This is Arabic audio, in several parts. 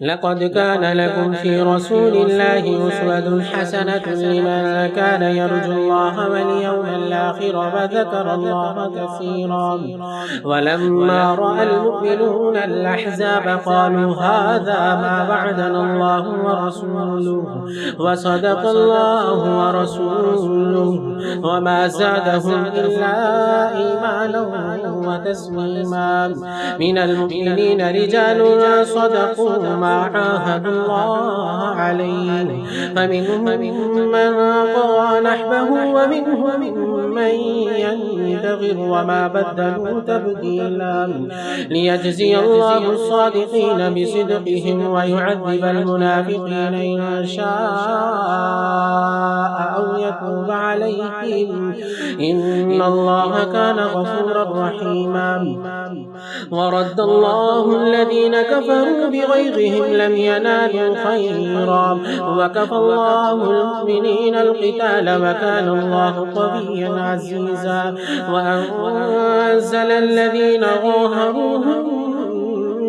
لقد كان لكم في رسول الله أسوة حسنة لمن كان يرجو الله واليوم الآخر وذكر الله كثيرا. ولما رأى المؤمنون الأحزاب قالوا هذا ما وعدنا الله ورسوله وصدق الله ورسوله وما زادهم إلا إيمانا وتسليما. من المؤمنين رجال صدقوا ما عاهدوا الله عليه فمنهم من قضى نحبه ومنهم من ينتظر وما بدلوا تبديلا. ليجزي الله الصادقين بصدقهم ويعذب المنافقين إن شاء أو يتوب عليهم إن الله كان غفورا رحيما. ورد الله الذين كفروا بغيظهم لم ينالوا خيرا وكفى الله المؤمنين القتال وكان الله قويا عزيزا. وأنزل الذين ظاهروهم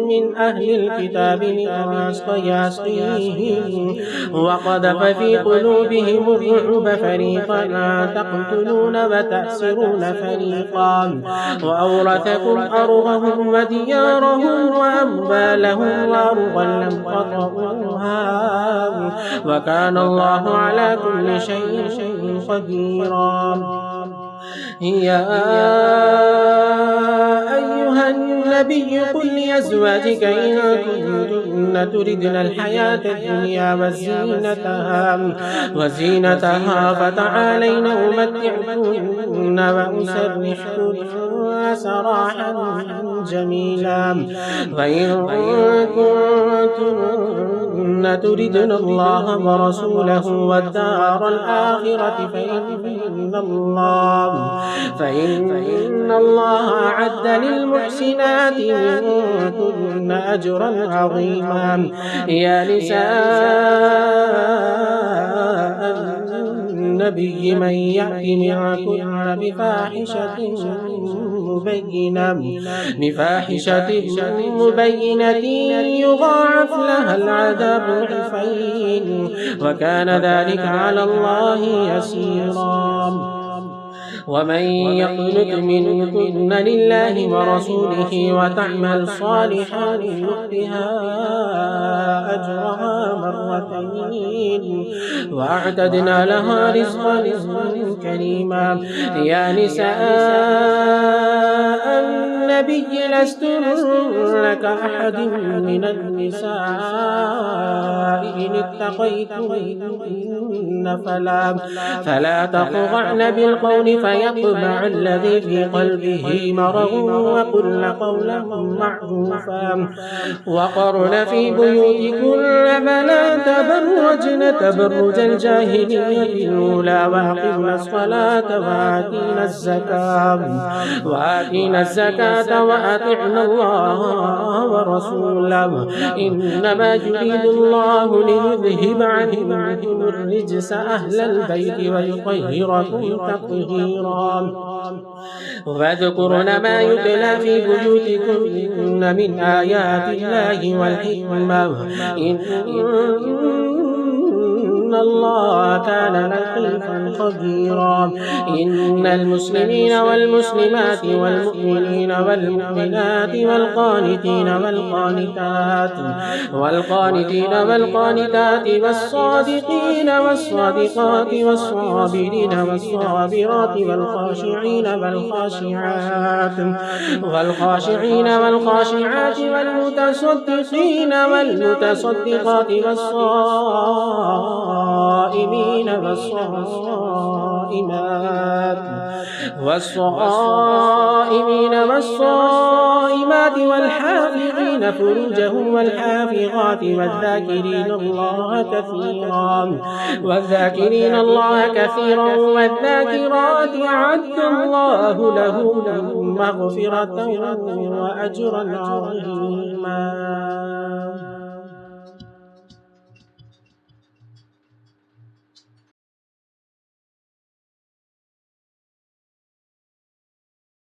من أهل الكتاب من صياصيهم وقذف في قلوبهم الرعب فريقا تقتلون وتأسرون فريقا وأورثكم أرضهم وديارهم وأموالهم وأرضا لم تطئوها وكان الله على كل شيء قديرا. يا أيها النبي قل لأزواجك إن كنتن تردن الحياة الدنيا وزينتها فتعالين أمتعكن وأسرحكن سراحا جميلا. فإن كنتن تردن الله ورسوله والدار الآخرة فإن الله أعد للمحسنات منكن أجرا عظيما. يا نساء النبي من يأت منكن بفاحشة مبينة يضاعف لها العذاب ضعفين وكان ذلك على الله يسيرا. ومن يقنت منكن لله ورسوله وتعمل صالحا نؤتها أجرها مرتين وأعتدنا لها رزقا كريما. يا نساء النبي لستن كأحد من النساء إن اتقيتن فلا تخضعن بالقول فيطمع الذي في قلبه مرض وقلن قولا معروفا. وقرن في بيوتكن فلا تبرجن تبرج الجاهلية الأولى وأقمن الصلاة وآتينا الزكاة وأطعنا الله ورسوله إنما يريد الله ليذهب عنكم الرجس أهل البيت ويطهركم تطهيرا. واذكرن ما يتلى في بيوتكن من آيات الله والحكمة إن الله كان لطيفا خبيرا. إن المسلمين والمسلمات والمؤمنين والمؤمنات والقانتين والقانتات والصادقين والصادقات والصابرين والصابرات والخاشعين والخاشعات والمتصدقين والمتصدقات والصائمين والصائمات والحافظين فروجهم والحافظات والذاكرين الله كثيرا والذاكرات أعد الله لهم مغفرة وأجرا عظيما.